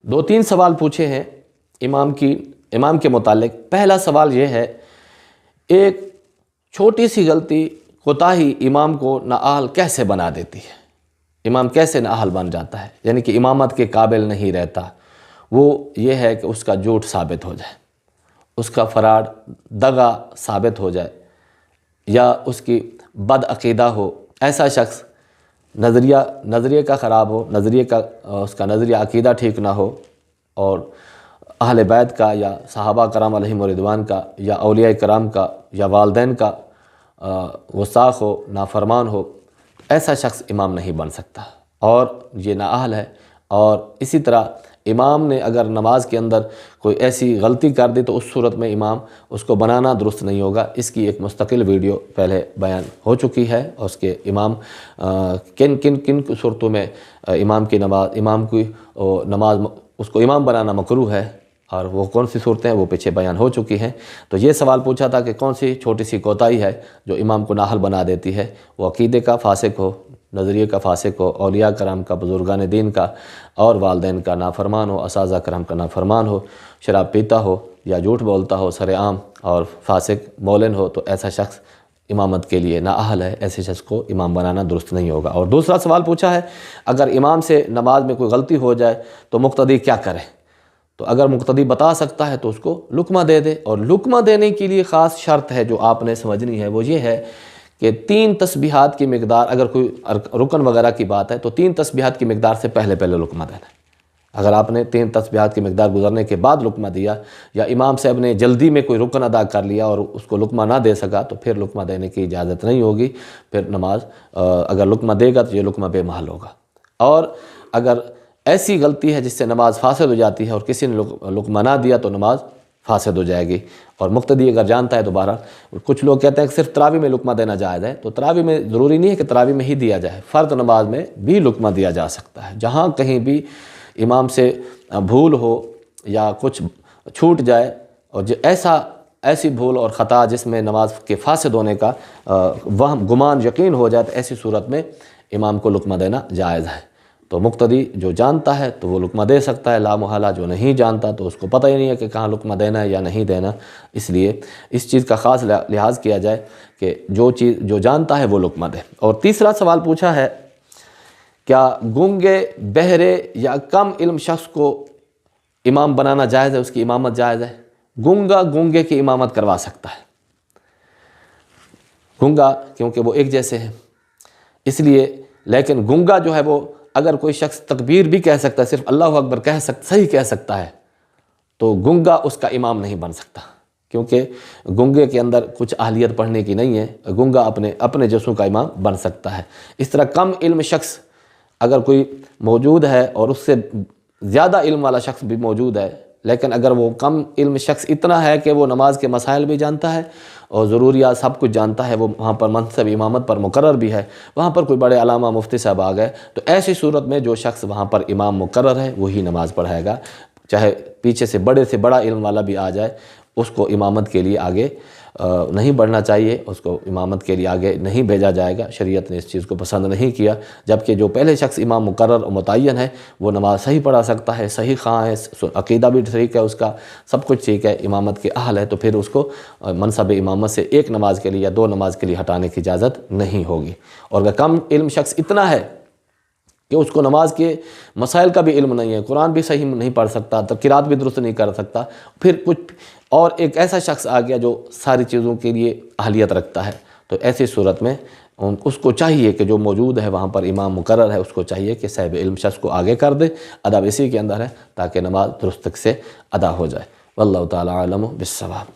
دو تین سوال پوچھے ہیں امام کے متعلق۔ پہلا سوال یہ ہے، ایک چھوٹی سی غلطی کوتاہی امام کو نااہل کیسے بنا دیتی ہے؟ امام کیسے نااہل بن جاتا ہے، یعنی کہ امامت کے قابل نہیں رہتا؟ وہ یہ ہے کہ اس کا جھوٹ ثابت ہو جائے، اس کا فراڈ دغا ثابت ہو جائے، یا اس کی بد عقیدہ ہو۔ ایسا شخص نظریے کا خراب ہو، اس کا نظریہ عقیدہ ٹھیک نہ ہو، اور اہل بیت کا یا صحابہ کرام علیہم رضوان کا یا اولیاء کرام کا یا والدین کا گستاخ ہو، نافرمان ہو، ایسا شخص امام نہیں بن سکتا، اور یہ نااہل ہے۔ اور اسی طرح امام نے اگر نماز کے اندر کوئی ایسی غلطی کر دی تو اس صورت میں امام اس کو بنانا درست نہیں ہوگا۔ اس کی ایک مستقل ویڈیو پہلے بیان ہو چکی ہے، اور اس کے امام کن صورتوں میں امام کی نماز اس کو امام بنانا مکروہ ہے، اور وہ کون سی صورتیں ہیں وہ پیچھے بیان ہو چکی ہیں۔ تو یہ سوال پوچھا تھا کہ کون سی چھوٹی سی کوتاہی ہے جو امام کو نااہل بنا دیتی ہے؟ وہ عقیدے کا فاسق ہو، نظریے کا فاسق ہو، اولیاء کرام کا، بزرگان دین کا اور والدین کا نافرمان ہو، اساتذہ کرام کا نافرمان ہو، شراب پیتا ہو یا جھوٹ بولتا ہو سر عام اور فاسق مولن ہو، تو ایسا شخص امامت کے لیے نااہل ہے، ایسے شخص کو امام بنانا درست نہیں ہوگا۔ اور دوسرا سوال پوچھا ہے، اگر امام سے نماز میں کوئی غلطی ہو جائے تو مقتدی کیا کرے؟ تو اگر مقتدی بتا سکتا ہے تو اس کو لقمہ دے دے، اور لقمہ دینے کے لیے خاص شرط ہے جو آپ نے سمجھنی ہے، وہ یہ ہے کہ 3 تسبیحات کی مقدار، اگر کوئی رکن وغیرہ کی بات ہے تو 3 تسبیحات کی مقدار سے پہلے لقمہ دینا ہے۔ اگر آپ نے 3 تسبیحات کی مقدار گزرنے کے بعد لقمہ دیا، یا امام صاحب نے جلدی میں کوئی رکن ادا کر لیا اور اس کو لقمہ نہ دے سکا، تو پھر لقمہ دینے کی اجازت نہیں ہوگی۔ پھر نماز اگر لقمہ دے گا تو یہ لقمہ بے محل ہوگا۔ اور اگر ایسی غلطی ہے جس سے نماز فاسد ہو جاتی ہے اور کسی نے لقمہ نہ دیا تو نماز فاسد ہو جائے گی۔ اور مقتدی اگر جانتا ہے تو بہرحال، کچھ لوگ کہتے ہیں کہ صرف تراویح میں لقمہ دینا جائز ہے، تو تراویح میں ضروری نہیں ہے کہ تراویح میں ہی دیا جائے، فرض نماز میں بھی لقمہ دیا جا سکتا ہے۔ جہاں کہیں بھی امام سے بھول ہو یا کچھ چھوٹ جائے، اور ایسی بھول اور خطا جس میں نماز کے فاسد ہونے کا وہم گمان یقین ہو جائے، تو ایسی صورت میں امام کو لقمہ دینا جائز ہے۔ تو مقتدی جو جانتا ہے تو وہ لقمہ دے سکتا ہے لا محالہ، جو نہیں جانتا تو اس کو پتہ ہی نہیں ہے کہ کہاں لقمہ دینا ہے یا نہیں دینا، اس لیے اس چیز کا خاص لحاظ کیا جائے کہ جو جانتا ہے وہ لقمہ دے۔ اور تیسرا سوال پوچھا ہے، کیا گونگے، بہرے یا کم علم شخص کو امام بنانا جائز ہے، اس کی امامت جائز ہے؟ گونگا گونگے کی امامت کروا سکتا ہے، گونگا کیونکہ وہ ایک جیسے ہیں اس لیے، لیکن گونگا جو ہے وہ اگر کوئی شخص تکبیر بھی کہہ سکتا ہے، صرف اللہ اکبر صحیح کہہ سکتا ہے، تو گونگا اس کا امام نہیں بن سکتا، کیونکہ گونگے کے اندر کچھ اہلیت پڑھنے کی نہیں ہے۔ گونگا اپنے جسوں کا امام بن سکتا ہے۔ اس طرح کم علم شخص اگر کوئی موجود ہے اور اس سے زیادہ علم والا شخص بھی موجود ہے، لیکن اگر وہ کم علم شخص اتنا ہے کہ وہ نماز کے مسائل بھی جانتا ہے اور ضروریات سب کچھ جانتا ہے، وہ وہاں پر منصب امامت پر مقرر بھی ہے، وہاں پر کوئی بڑے علامہ مفتی صاحب آ گئے، تو ایسی صورت میں جو شخص وہاں پر امام مقرر ہے وہی نماز پڑھائے گا، چاہے پیچھے سے بڑا علم والا بھی آ جائے، اس کو امامت کے لیے آگے نہیں بڑھنا چاہیے، اس کو امامت کے لیے آگے نہیں بھیجا جائے گا۔ شریعت نے اس چیز کو پسند نہیں کیا، جبکہ جو پہلے شخص امام مقرر اور متعین ہے وہ نماز صحیح پڑھا سکتا ہے، صحیح خواہ ہے، عقیدہ بھی ٹھیک ہے، اس کا سب کچھ ٹھیک ہے، امامت کے اہل ہے، تو پھر اس کو منصب امامت سے ایک نماز کے لیے یا 2 نماز کے لیے ہٹانے کی اجازت نہیں ہوگی۔ اور اگر کم علم شخص اتنا ہے کہ اس کو نماز کے مسائل کا بھی علم نہیں ہے، قرآن بھی صحیح نہیں پڑھ سکتا، قرات بھی درست نہیں کر سکتا، پھر کچھ اور ایک ایسا شخص آ گیا جو ساری چیزوں کے لیے اہلیت رکھتا ہے، تو ایسی صورت میں اس کو چاہیے کہ جو موجود ہے وہاں پر امام مقرر ہے، اس کو چاہیے کہ صاحب علم شخص کو آگے کر دے، ادب اسی کے اندر ہے تاکہ نماز درست سے ادا ہو جائے۔ واللہ تعالی عالم بالصواب۔